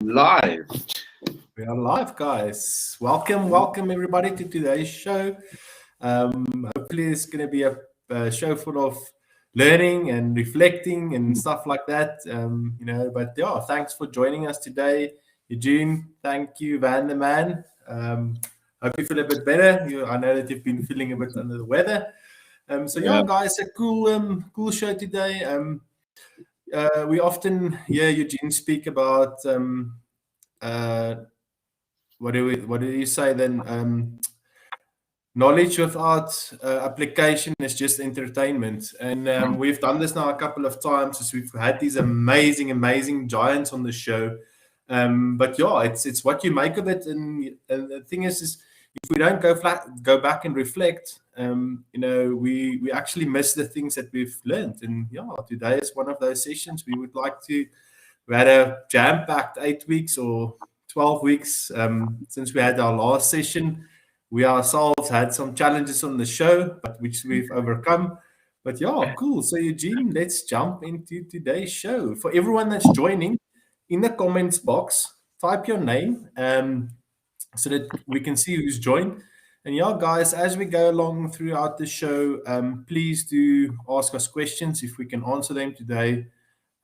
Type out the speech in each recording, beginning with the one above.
Live. We are live, guys. Welcome everybody to today's show. Hopefully it's going to be a show full of learning and reflecting and stuff like that. But yeah, thanks for joining us today, Eugene. Thank you, Van the Man. Hope you feel a bit better. I know that you've been feeling a bit under the weather. Yeah, guys, a cool show today. We often hear Eugene speak about what do you say then? Knowledge without application is just entertainment, and we've done this now a couple of times as we've had these amazing giants on the show. But yeah, it's what you make of it, and the thing is if we don't go back and reflect, we actually miss the things that we've learned. And yeah, today is one of those sessions. We had a jam-packed 8 weeks or 12 weeks since we had our last session. We ourselves had some challenges on the show, but which we've overcome. But yeah, cool. So Eugene, let's jump into today's show. For everyone that's joining, in the comments box, type your name so that we can see who's joined. And yeah, guys, as we go along throughout the show, please do ask us questions if we can answer them today.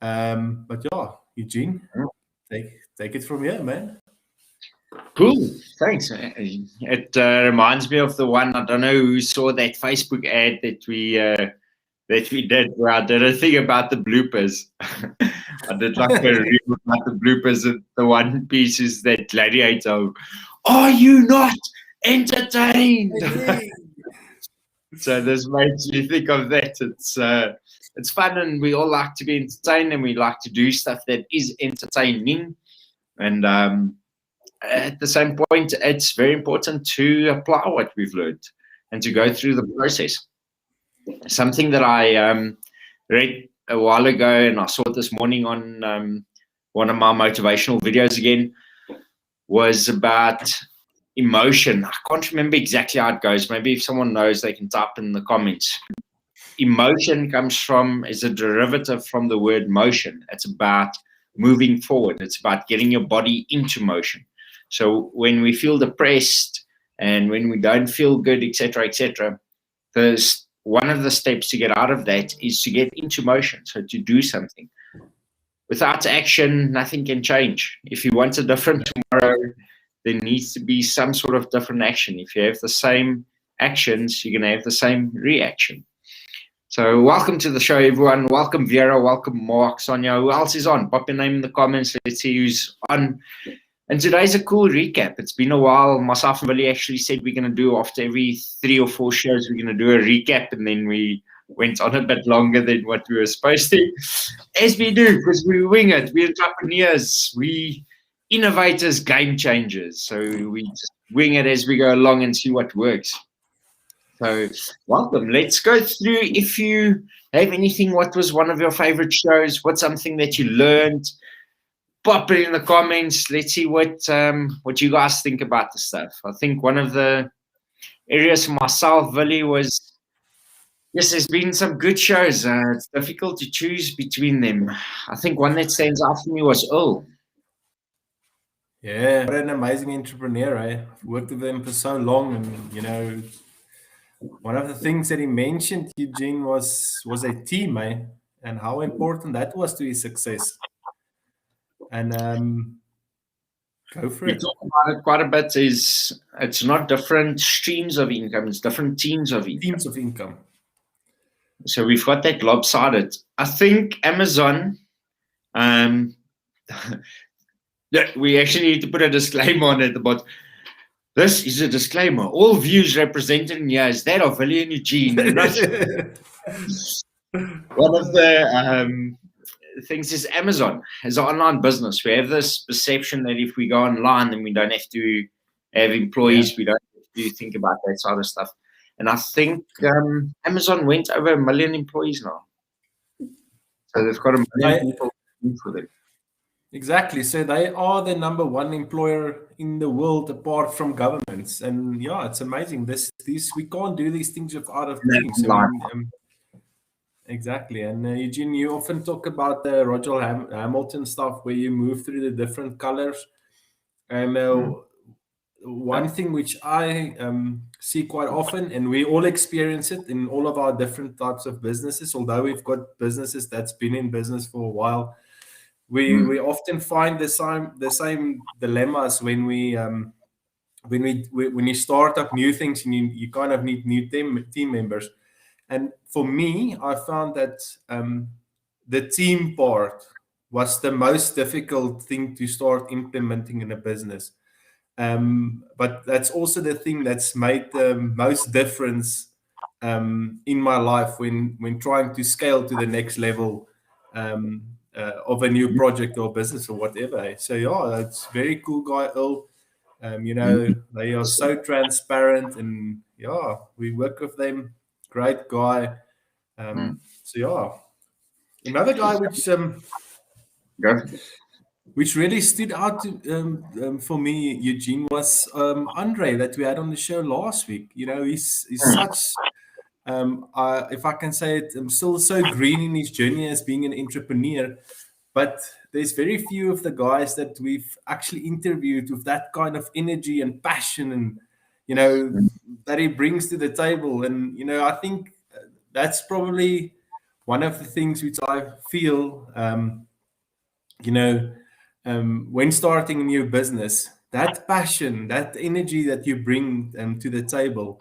But yeah, Eugene, take it from here, man. Cool, thanks. It reminds me of the one, I don't know who saw that Facebook ad that we did, where I did a thing about the bloopers. I did like a review about the bloopers. And the one piece is that gladiator. Are you not entertained? So this makes me think of that. It's fun, and we all like to be entertained, and we like to do stuff that is entertaining. And at the same point, it's very important to apply what we've learned and to go through the process. Something that I read a while ago, and I saw it this morning on one of my motivational videos again, was about emotion. I can't remember exactly how it goes. Maybe if someone knows, they can type in the comments. Emotion is a derivative from the word motion. It's about moving forward. It's about getting your body into motion. So when we feel depressed and when we don't feel good, etc., one of the steps to get out of that is to get into motion. So to do something. Without action, nothing can change. If you want a different tomorrow, there needs to be some sort of different action. If you have the same actions, you're going to have the same reaction. So welcome to the show, everyone. Welcome, Vera. Welcome, Mark, Sonia. Who else is on? Pop your name in the comments. Let's see who's on. And today's a cool recap. It's been a while. Myself and Willie actually said we're going to do after every 3 or 4 shows, we're going to do a recap. And then we went on a bit longer than what we were supposed to. As we do, because we wing it. We're entrepreneurs. We innovators, game changers. So we just wing it as we go along and see what works. So welcome. Let's go through. If you have anything, what was one of your favorite shows? What's something that you learned? Pop it in the comments. Let's see what you guys think about the stuff. I think one of the areas for myself, Willie, was, yes, there's been some good shows. It's difficult to choose between them. I think one that stands out for me was Earl. Yeah, what an amazing entrepreneur, eh? I've worked with him for so long, and one of the things that he mentioned, Eugene, was a team, eh? And how important that was to his success. And go for it. We talk about it quite a bit. It's not different streams of income, it's different teams of income. Teams of income. So we've got that lopsided. I think Amazon, we actually need to put a disclaimer on it about this is a disclaimer. All views represented in here is that of Willie and Eugene. One of the things is Amazon as an online business. We have this perception that if we go online, then we don't have to have employees. Yeah. We don't have to think about that sort of stuff. And I think Amazon went over 1 million employees now. So they've got 1 million people for them. Exactly. So they are the #1 employer in the world apart from governments. And yeah, it's amazing. We can't do these things without a team. So Exactly. And Eugene, you often talk about the Roger Hamilton stuff where you move through the different colors. And one thing which I see quite often, and we all experience it in all of our different types of businesses, although we've got businesses that's been in business for a while, we often find the same dilemmas when when you start up new things and you kind of need new team members. And for me, I found that the team part was the most difficult thing to start implementing in a business. But that's also the thing that's made the most difference in my life when trying to scale to the next level of a new project or business or whatever. So yeah, that's very cool guy, Earl. They are so transparent, and yeah, we work with them. Great guy. So yeah, another guy which really stood out for me, Eugene, was Andre that we had on the show last week. He's such, if I can say it, I'm still so green in his journey as being an entrepreneur. But there's very few of the guys that we've actually interviewed with that kind of energy and passion and, that he brings to the table. And, I think that's probably one of the things which I feel, when starting a new business, that passion, that energy that you bring to the table,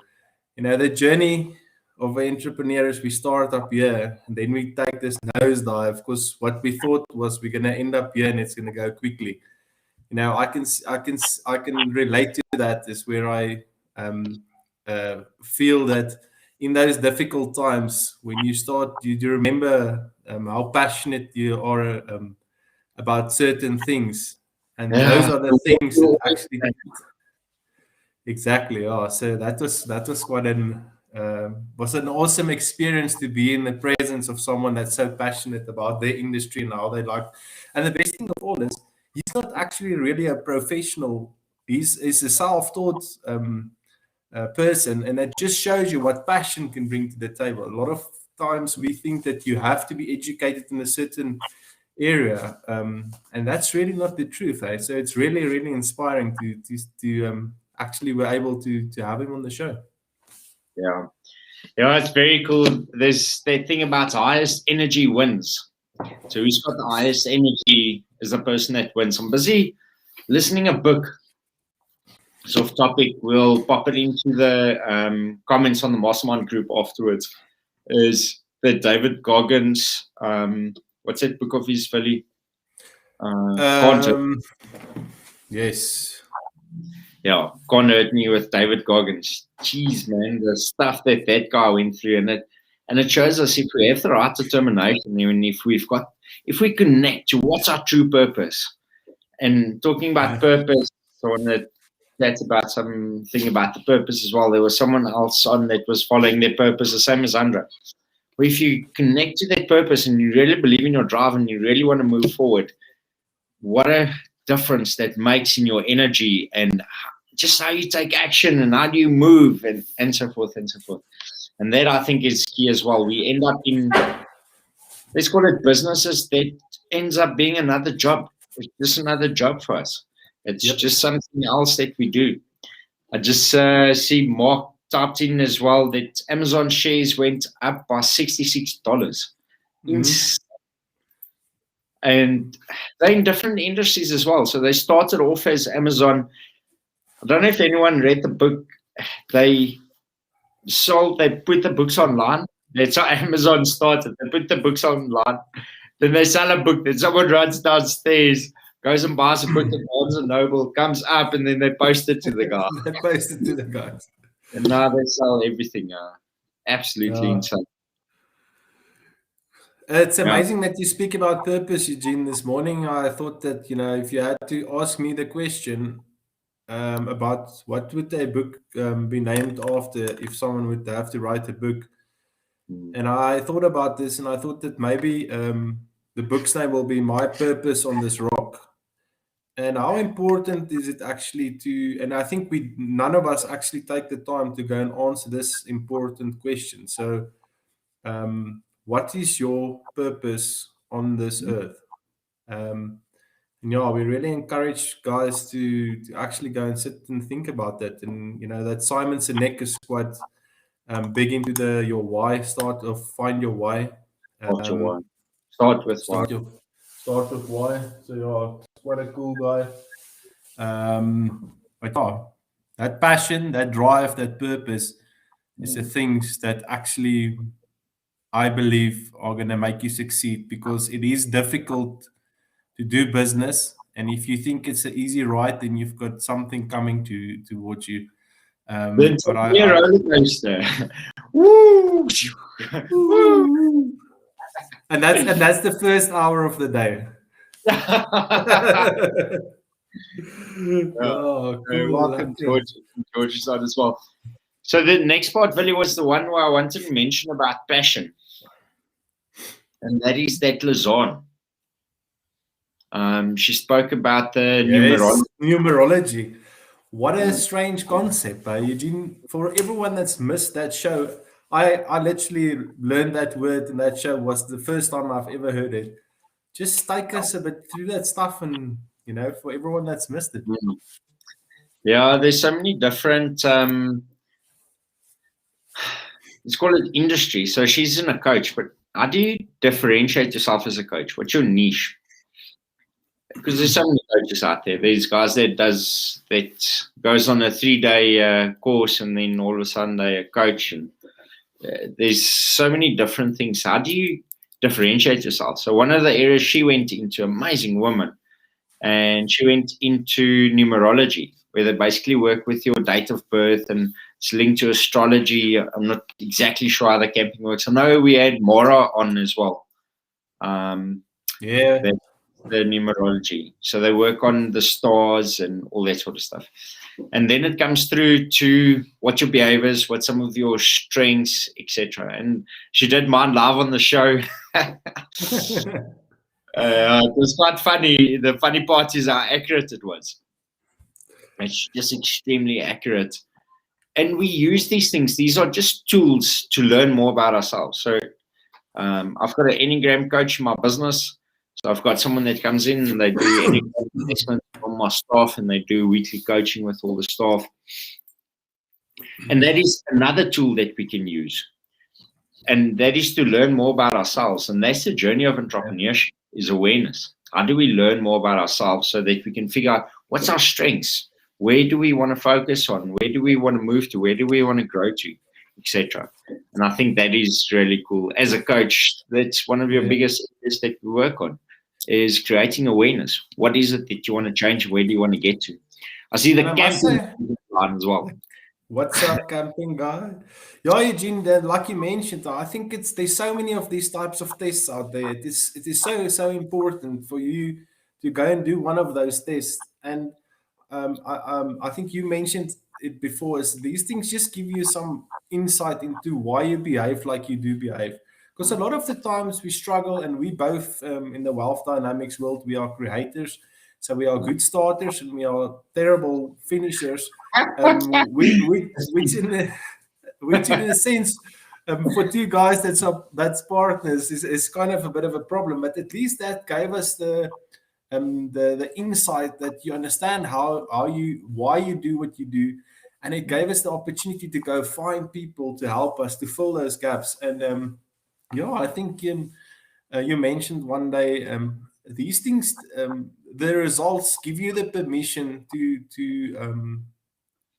the journey of an entrepreneur is we start up here and then we take this nosedive because what we thought was we're going to end up here and it's going to go quickly. I can relate to that. Is where I feel that in those difficult times when you start, you remember how passionate you are about certain things, and those are the things that actually exactly. Oh, so that was quite an awesome experience to be in the presence of someone that's so passionate about their industry and how they like. And the best thing of all is he's not actually really a professional. He's a self-taught person, and it just shows you what passion can bring to the table. A lot of times we think that you have to be educated in a certain area, and that's really not the truth. So it's really, really inspiring to actually we're able to have him on the show. Yeah, it's very cool. There's that thing about highest energy wins. So who's got the highest energy is the person that wins. I'm busy listening a book. It's off topic. We'll pop it into the comments on the Mastermind group afterwards. Is the David Goggins, what's that book of his, Willie? Yes. Yeah, Can't Hurt Me with David Goggins. Jeez, man, the stuff that guy went through, and it shows us if we have the right determination, and if we connect to what's our true purpose. And talking about purpose, I want to chat about something about the purpose as well. There was someone else on that was following their purpose, the same as Andra. But if you connect to that purpose and you really believe in your drive and you really want to move forward, what a difference that makes in your energy and just how you take action and how do you move and so forth and so forth. And that I think is key as well. We end up in, let's call it businesses that ends up being another job. It's just another job for us. It's just something else that we do. I just see Mark typed in as well that Amazon shares went up by $66. And they're in different industries as well. So they started off as Amazon. I don't know if anyone read the book. They put the books online. That's how Amazon started. They put the books online. Then they sell a book. Then someone runs downstairs, goes and buys a book at Barnes & Noble, comes up, and then they post it to the guy. And now they sell everything. Absolutely insane. It's amazing that you speak about purpose, Eugene. This morning, I thought that, if you had to ask me the question about what would a book be named after if someone would have to write a book. And I thought about this, and I thought that maybe the book's name will be My Purpose on This Rock. And how important is it actually and I think none of us actually take the time to go and answer this important question. So what is your purpose on this earth? And yeah, we really encourage guys to actually go and sit and think about that. And that Simon Sinek is quite big into your why. Find your why. Start your why. Start with why. Start with why. So yeah, it's quite a cool guy. But yeah, that passion, that drive, that purpose is the things that actually I believe are going to make you succeed, because it is difficult to do business. And if you think it's an easy ride, then you've got something coming towards you. Then But a roller coaster. Woo! and that's the first hour of the day. Oh, cool. Welcome, George's on as well. So the next part, Willie, was the one where I wanted to mention about passion, and that is that Lazarne. She spoke about the numerology. What a strange concept, Eugene. For everyone that's missed that show, I literally learned that word in that show. Was the first time I've ever heard it. Just take us a bit through that stuff, and for everyone that's missed it. Yeah, there's so many different. Let's call it industry. So she's in a coach, but how do you differentiate yourself as a coach? What's your niche? Because there's so many coaches out there. There's guys that goes on a 3-day course, and then all of a sudden they're a coach. And there's so many different things. How do you differentiate yourself? So one of the areas she went into, amazing woman, and she went into numerology, where they basically work with your date of birth, and it's linked to astrology. I'm not exactly sure how the camping works. I know we had Mora on as well. Yeah. The numerology. So they work on the stars and all that sort of stuff. And then it comes through to what your behaviors, what some of your strengths, etc. And she did mine live on the show. It was quite funny. The funny part is how accurate it was. It's just extremely accurate. And we use these things. These are just tools to learn more about ourselves. So I've got an Enneagram coach in my business. So I've got someone that comes in and they do Enneagram assessment from my staff, and they do weekly coaching with all the staff. And that is another tool that we can use. And that is to learn more about ourselves. And that's the journey of entrepreneurship, is awareness. How do we learn more about ourselves so that we can figure out what's our strengths? Where do we want to focus on? Where do we want to move to? Where do we want to grow to? Etc. And I think that is really cool. As a coach, that's one of your biggest areas that we work on, is creating awareness. What is it that you want to change? Where do you want to get to? I see the camping line as well. What's up, camping guy? Yeah, Eugene, like you mentioned, I think there's so many of these types of tests out there. It is so important for you to go and do one of those tests. And I think you mentioned it before, is these things just give you some insight into why you behave like you do behave. Because a lot of the times we struggle, and we both in the wealth dynamics world, we are creators. So we are good starters and we are terrible finishers, which in a sense, for two guys that's partners is kind of a bit of a problem. But at least that gave us the insight that you understand why you do what you do, and it gave us the opportunity to go find people to help us to fill those gaps. And I think you mentioned one day these things, the results give you the permission to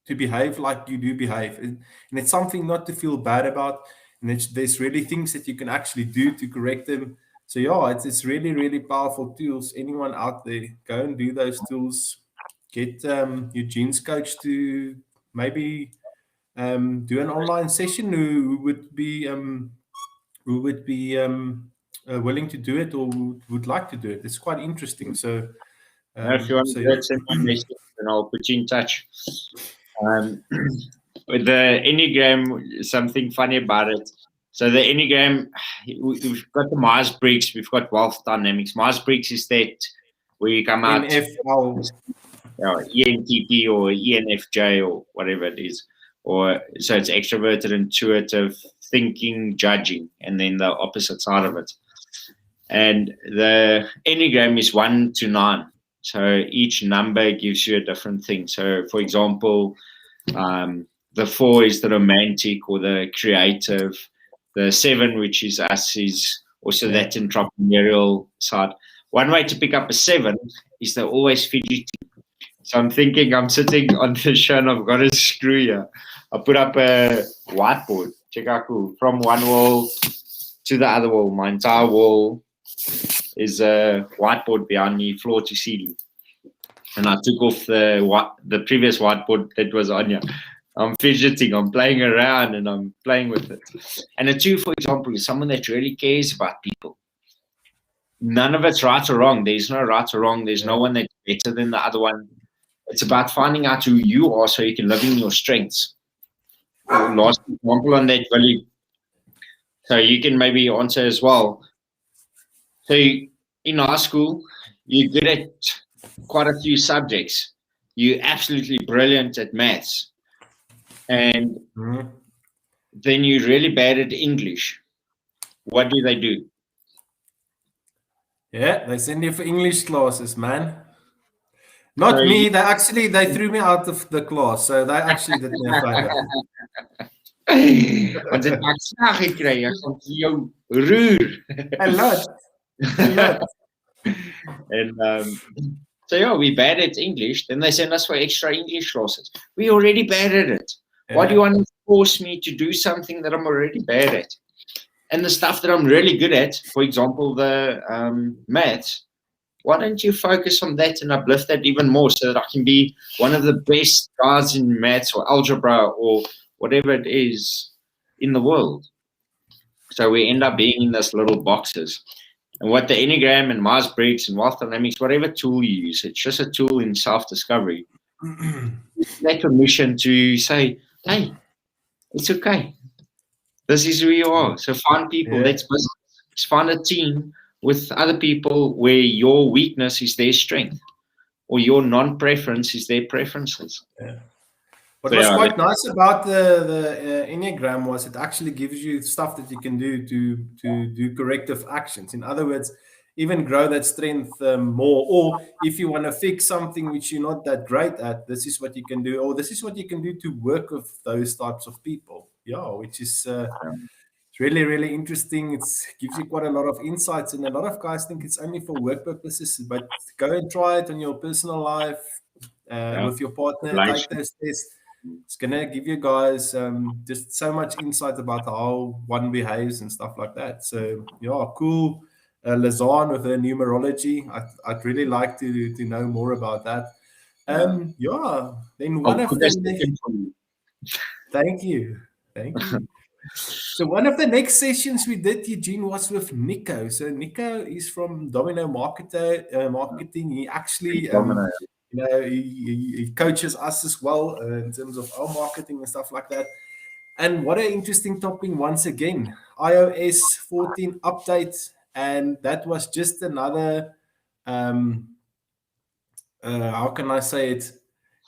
behave like you do behave, and it's something not to feel bad about. And there's really things that you can actually do to correct them. So yeah, it's really, really powerful tools. Anyone out there, go and do those tools. Get Eugene's coach to maybe do an online session who would be willing to do it, or would like to do it. It's quite interesting. So if you want to send me a message, then I'll put you in touch. With the Enneagram, something funny about it. So the Enneagram, we've got the Myers-Briggs, we've got wealth dynamics. Myers-Briggs is that where you come out ENTP or ENFJ or whatever it is. So it's extroverted, intuitive, thinking, judging, and then the opposite side of it. And the Enneagram is 1 to 9. So each number gives you a different thing. So, for example, the 4 is the romantic or the creative. The 7, which is us, is also that entrepreneurial side. One way to pick up a 7 is they're always fidgety. So I'm thinking I'm sitting on the show and I've got a screw here. I put up a whiteboard. Check out cool. From one wall to the other wall. My entire wall is a whiteboard behind me, floor to ceiling. And I took off the previous whiteboard that was on here. I'm fidgeting, I'm playing around, and I'm playing with it. And a 2, for example, is someone that really cares about people. None of it's right or wrong. There's no right or wrong. There's no one that's better than the other one. It's about finding out who you are so you can live in your strengths. Last example on that, Willie. So you can maybe answer as well. So in high school, you're good at quite a few subjects. You're absolutely brilliant at maths. And then you're really bad at English. What do they do? Yeah, they send you for English classes, man. Not me. They threw me out of the class. So they actually did me a favor. Want dit ek slag gekry, ek gaan vir jou roer. A lot. And so yeah, we're bad at English. Then they send us for extra English classes. We're already bad at it. Yeah. Why do you want to force me to do something that I'm already bad at? And the stuff that I'm really good at, for example, the maths, why don't you focus on that and uplift that even more so that I can be one of the best guys in maths or algebra or whatever it is in the world? So we end up being in these little boxes. And what the Enneagram and Myers-Briggs and Wealth Dynamics, whatever tool you use, it's just a tool in self-discovery. That permission to say, hey, it's okay. This is who you are. So find people. Let's find a team with other people where your weakness is their strength or your non-preference is their preferences. Yeah. What was quite nice about the Enneagram was it actually gives you stuff that you can do to do corrective actions. In other words, even grow that strength more. Or if you want to fix something which you're not that great at, this is what you can do. Or this is what you can do to work with those types of people. Yeah, which is it's really, really interesting. It gives you quite a lot of insights. And a lot of guys think it's only for work purposes. But go and try it on your personal life with your partner. Take those tests. It's going to give you guys just so much insight about how one behaves and stuff like that. So, yeah, cool. Lazan with her numerology. I'd really like to know more about that. Yeah, then one of the Thank you. So one of the next sessions we did, Eugene, was with Nico. So Nico is from Domino Marketing. He actually he coaches us as well in terms of our marketing and stuff like that. And what an interesting topic once again. iOS 14 update, and that was just another how can I say it?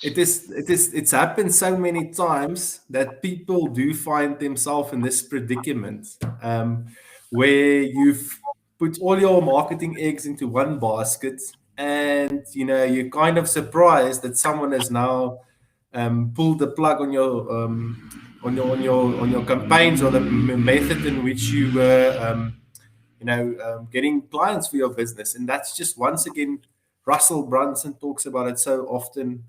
It's happened so many times that people do find themselves in this predicament where you've put all your marketing eggs into one basket, and you're kind of surprised that someone has now pulled the plug on your campaigns or the method in which you were getting clients for your business. And that's just, once again, Russell Brunson talks about it so often.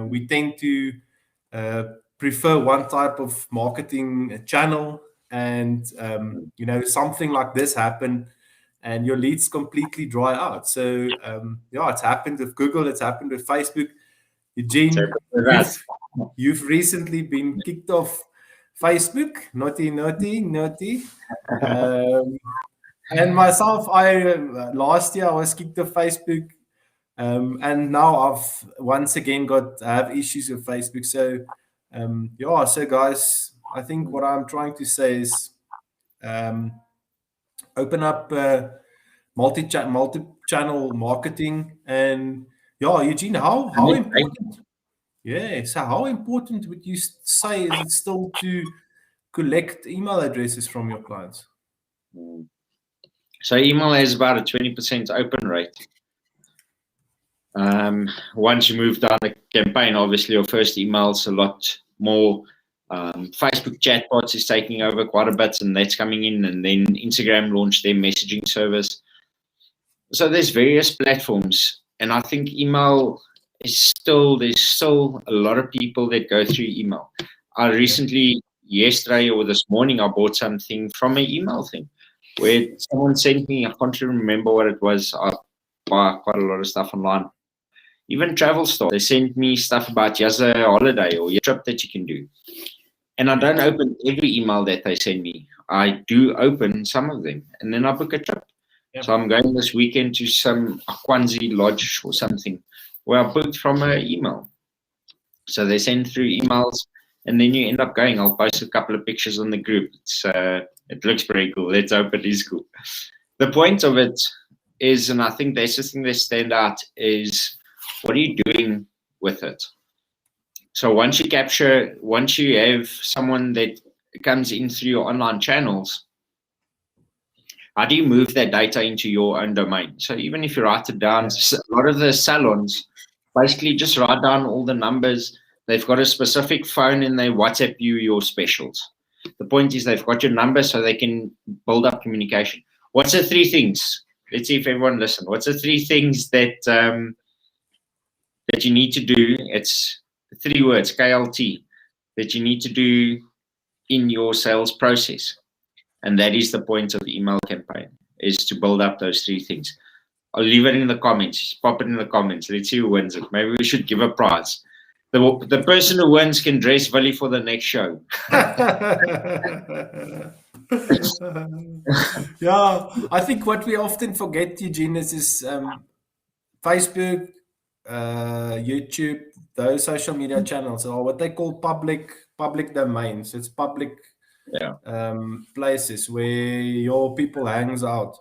We tend to prefer one type of marketing channel, and something like this happened and your leads completely dry out. So it's happened with Google, it's happened with Facebook. Eugene, you've recently been kicked off Facebook. Naughty. And myself, last year I was kicked off Facebook. And now I've once again have issues with Facebook. So, so guys, I think what I'm trying to say is open up multi-channel marketing. And Eugene, how important? Yeah, so how important would you say is it still to collect email addresses from your clients? So email has about a 20% open rate. Once you move down the campaign, obviously your first email's a lot more. Facebook chatbots is taking over quite a bit, and that's coming in, and then Instagram launched their messaging service. So there's various platforms, and I think email is there's still a lot of people that go through email. I recently, yesterday or this morning, I bought something from an email thing where someone sent me, I can't remember what it was. I buy quite a lot of stuff online. Even travel stores, they sent me stuff about here's a holiday or your trip that you can do. And I don't open every email that they send me. I do open some of them, and then I book a trip. Yep. So I'm going this weekend to some Akwanzi lodge or something where I booked from an email. So they send through emails, and then you end up going. I'll post a couple of pictures on the group. It looks pretty cool. Let's hope it is cool. The point of it is, and I think that's the thing that stand out, is what are you doing with it? So once you have someone that comes in through your online channels, how do you move that data into your own domain? So even if you write it down, a lot of the salons basically just write down all the numbers. They've got a specific phone and they WhatsApp you your specials. The point is they've got your number so they can build up communication. What's the three things? Let's see if everyone listens. What's the three things that that you need to do? It's 3 words, KLT, that you need to do in your sales process. And that is the point of the email campaign, is to build up those 3 things. I'll leave it in the comments. Pop it in the comments. Let's see who wins it. Maybe we should give a prize. The person who wins can dress Willie for the next show. Yeah, I think what we often forget, Eugene, is Facebook, YouTube, those social media channels are what they call public domains. It's public places where your people hangs out.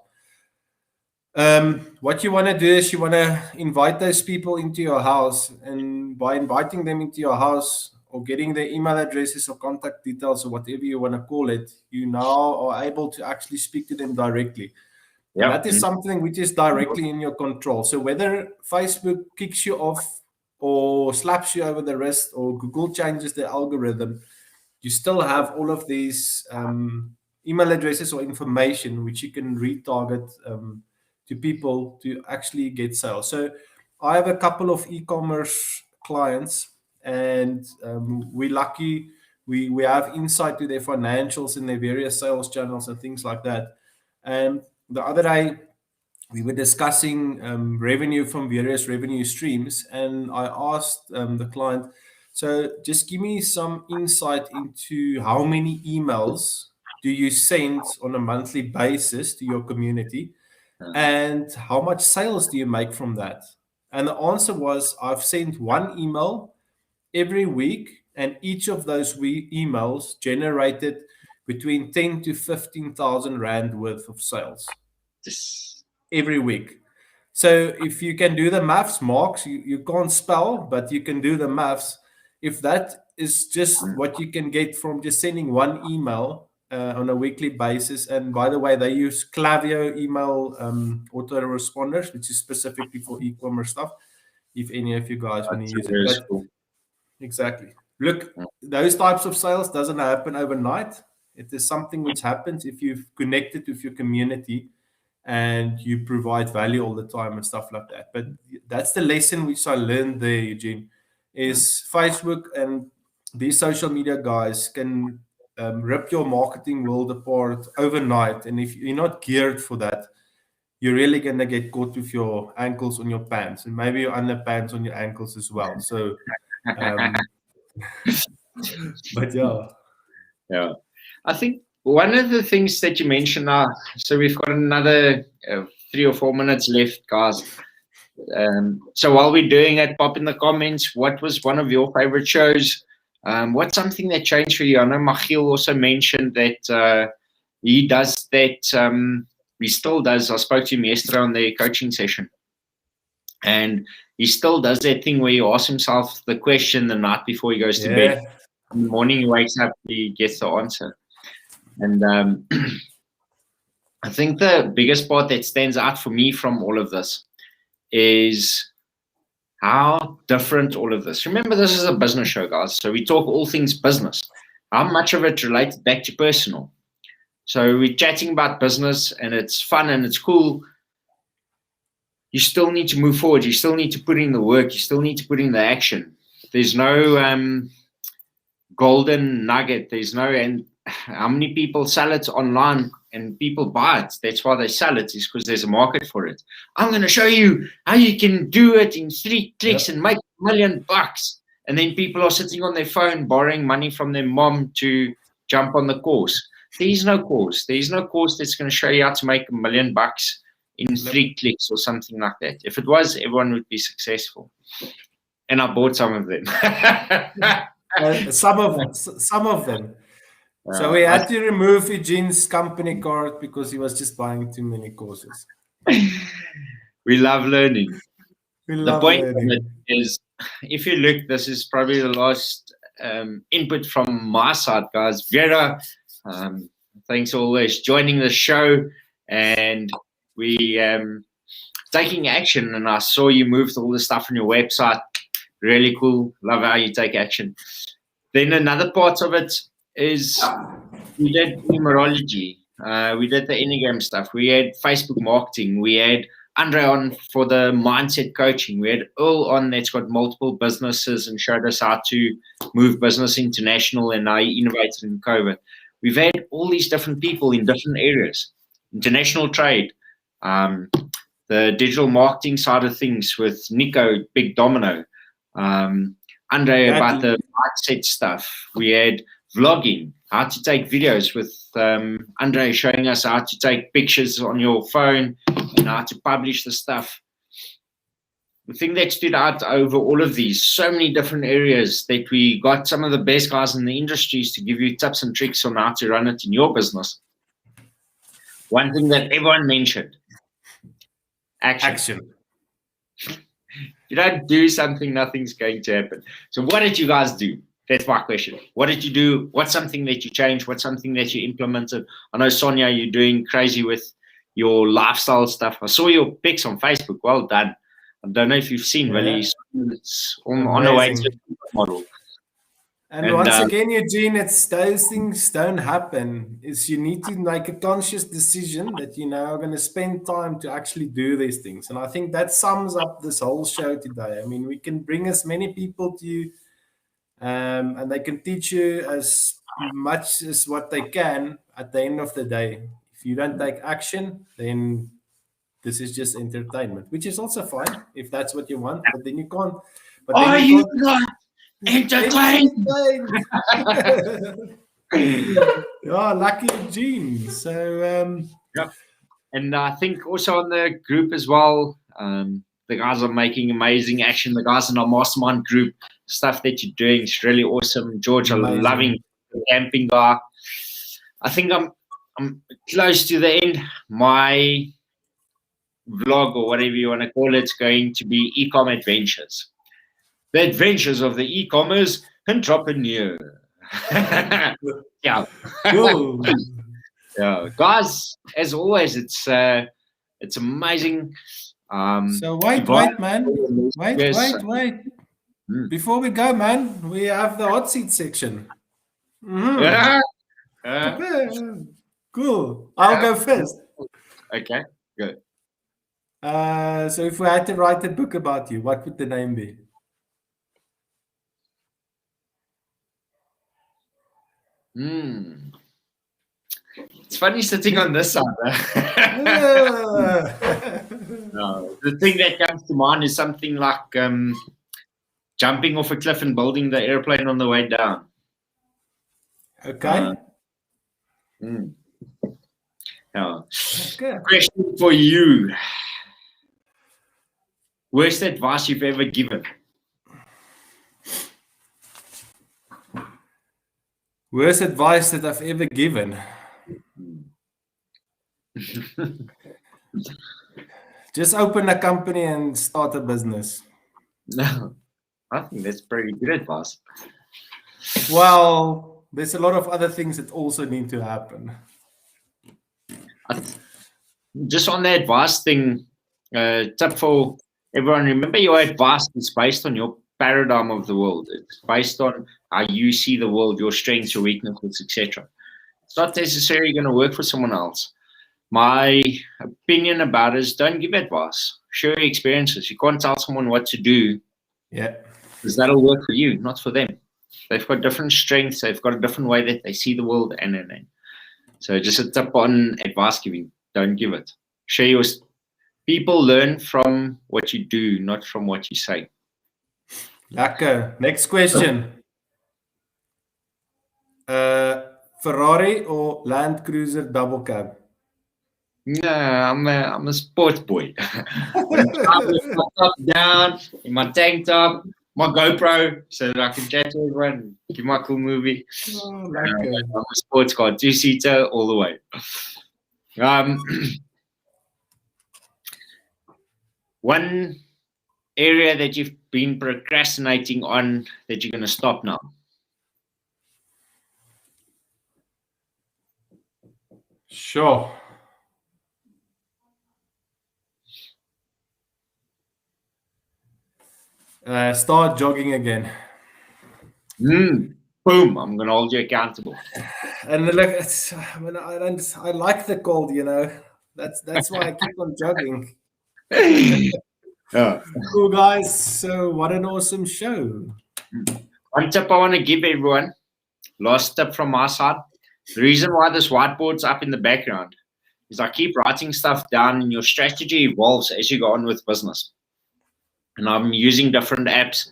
What you want to do is you want to invite those people into your house, and by inviting them into your house or getting their email addresses or contact details or whatever you want to call it, you now are able to actually speak to them directly. And that is something which is directly in your control. So whether Facebook kicks you off or slaps you over the wrist or Google changes the algorithm, you still have all of these email addresses or information which you can retarget to people to actually get sales. So I have a couple of e-commerce clients, and we're lucky. We have insight to their financials and their various sales channels and things like that. And the other day, we were discussing revenue from various revenue streams, and I asked the client, so just give me some insight into how many emails do you send on a monthly basis to your community, and how much sales do you make from that? And the answer was, I've sent 1 email every week, and each of those emails generated between 10 to 15,000 Rand worth of sales every week. So if you can do the maths, Marks, you can't spell, but you can do the maths. If that is just what you can get from just sending 1 email on a weekly basis, and by the way, they use Klaviyo email autoresponders, which is specifically for e-commerce stuff, if any of you guys want to use it. But exactly. Look, those types of sales doesn't happen overnight. It is something which happens if you've connected with your community and you provide value all the time and stuff like that. But that's the lesson which I learned there, Eugene, is Facebook and these social media guys can rip your marketing world apart overnight. And if you're not geared for that, you're really going to get caught with your ankles on your pants, and maybe your underpants on your ankles as well. So, but yeah. I think one of the things that you mentioned now, so we've got another 3 or 4 minutes left, guys. So while we're doing it, pop in the comments, what was one of your favorite shows? What's something that changed for you? I know Michiel also mentioned that he does that. He still does. I spoke to him yesterday on the coaching session, and he still does that thing where he asks himself the question the night before he goes to bed. In the morning he wakes up, he gets the answer. And I think the biggest part that stands out for me from all of this is how different all of this. Remember, this is a business show, guys. So we talk all things business. How much of it related back to personal? So we're chatting about business and it's fun and it's cool. You still need to move forward. You still need to put in the work. You still need to put in the action. There's no golden nugget. There's no, and how many people sell it online and people buy it? That's why they sell it, is because there's a market for it. I'm going to show you how you can do it in 3 clicks and make $1 million. And then people are sitting on their phone borrowing money from their mom to jump on the course. There's no course. There's no course that's going to show you how to make $1 million in 3 clicks or something like that. If it was, everyone would be successful. And I bought some of them. Some of them. So we had to remove Eugene's company card because he was just buying too many courses. We love learning. The point of it is, if you look, this is probably the last input from my side, guys. Vera, thanks always joining the show, and we taking action. And I saw you moved all the stuff on your website. Really cool. Love how you take action. Then another part of it is we did numerology. We did the Enneagram stuff. We had Facebook marketing. We had Andre on for the mindset coaching. We had Earl on that's got multiple businesses and showed us how to move business international, and I innovated in COVID. We've had all these different people in different areas. International trade, the digital marketing side of things with Nico, Big Domino, Andre about the mindset stuff. We had vlogging, how to take videos with Andre showing us how to take pictures on your phone and how to publish the stuff. The thing that stood out over all of these, so many different areas, that we got some of the best guys in the industries to give you tips and tricks on how to run it in your business. One thing that everyone mentioned, action. You don't do something, nothing's going to happen. So what did you guys do? That's my question. What did you do? What's something that you changed? What's something that you implemented? I know, Sonia, you're doing crazy with your lifestyle stuff. I saw your pics on Facebook. Well done. I don't know if you've seen, Willie. It's on the way to the model. And once again, Eugene, it's those things don't happen. It's you need to make a conscious decision that you know are going to spend time to actually do these things. And I think that sums up this whole show today. I mean, we can bring as many people to you, and they can teach you as much as what they can. At the end of the day, if you don't take action, then this is just entertainment, which is also fine if that's what you want. But then you can't. But then you can't entertain. Yeah, lucky Eugene. So yeah. And I think also on the group as well, the guys are making amazing action. The guys in our mastermind group, stuff that you're doing is really awesome. George, I'm loving the camping guy. I think I'm close to the end. My vlog, or whatever you want to call it, is going to be e-com adventures. The adventures of the e-commerce entrepreneur. Yeah. Yeah, guys, as always, it's amazing. So wait, man. Wait. Before we go, man, we have the hot seat section. Cool. I'll go first. Okay, good. So if we had to write a book about you, what would the name be? It's funny sitting on this side. No, the thing that comes to mind is something like jumping off a cliff and building the airplane on the way down. Okay. Question for you. Worst advice you've ever given? Worst advice that I've ever given? Just open a company and start a business. No, I think that's pretty good advice. Well, there's a lot of other things that also need to happen. Just on the advice thing, tip for everyone, remember your advice is based on your paradigm of the world. It's based on how you see the world, your strengths, your weaknesses, etc. It's not necessarily going to work for someone else. My opinion about it is don't give advice. Share your experiences. You can't tell someone what to do. Yeah. Because that'll work for you, not for them. They've got different strengths. They've got a different way that they see the world. And. So just a tip on advice giving. Don't give it. Share your. People learn from what you do, not from what you say. Lekker. Next question. Ferrari or Land Cruiser double cab? No, I'm a sports boy. When I with my top down, in my tank top, my GoPro, so that I can chat to everyone, give my cool movie. Oh, I'm a sports car, 2-seater all the way. One area that you've been procrastinating on that you're going to stop now? Sure. Start jogging again. Boom! I'm going to hold you accountable. And look, I like the cold, you know. That's why I keep on jogging. Cool, guys. So what an awesome show. One tip I want to give everyone, last tip from my side. The reason why this whiteboard's up in the background is I keep writing stuff down and your strategy evolves as you go on with business. And I'm using different apps.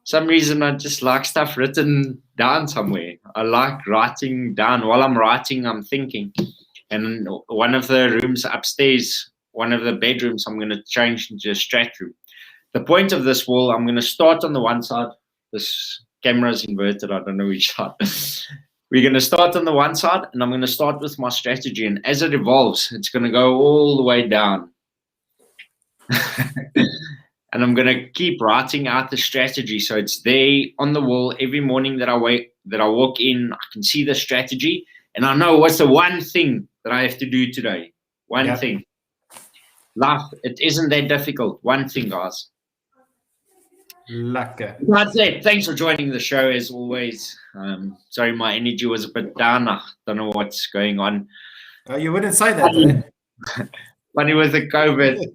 Some reason I just like stuff written down somewhere. I like writing down. While I'm writing, I'm thinking. And one of the rooms upstairs, one of the bedrooms, I'm going to change into a strat room. The point of this wall, I'm going to start on the one side. This camera is inverted. I don't know which side. We're going to start on the one side, and I'm going to start with my strategy. And as it evolves, it's going to go all the way down. And I'm going to keep writing out the strategy. So it's there on the wall every morning that I walk in. I can see the strategy, and I know what's the one thing that I have to do today. One thing. Life, it isn't that difficult. One thing, guys. Lekker. That's it. Thanks for joining the show as always. Sorry, my energy was a bit down. I don't know what's going on. You wouldn't say that. Funny with the COVID.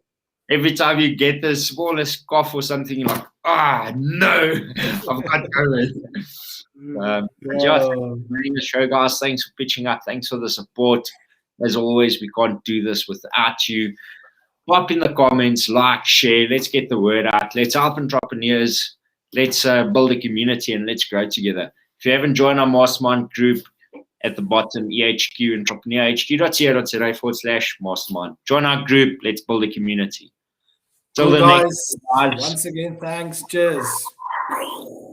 Every time you get the smallest cough or something, you're like, no, I've got COVID. Running the show, guys. Thanks for pitching up. Thanks for the support. As always, we can't do this without you. Pop in the comments, like, share. Let's get the word out. Let's help entrepreneurs. Let's build a community and let's grow together. If you haven't joined our mastermind group, at the bottom, EHQ, entrepreneurhq.co.za/mastermind. Join our group. Let's build a community. So, guys, once again, thanks. Cheers.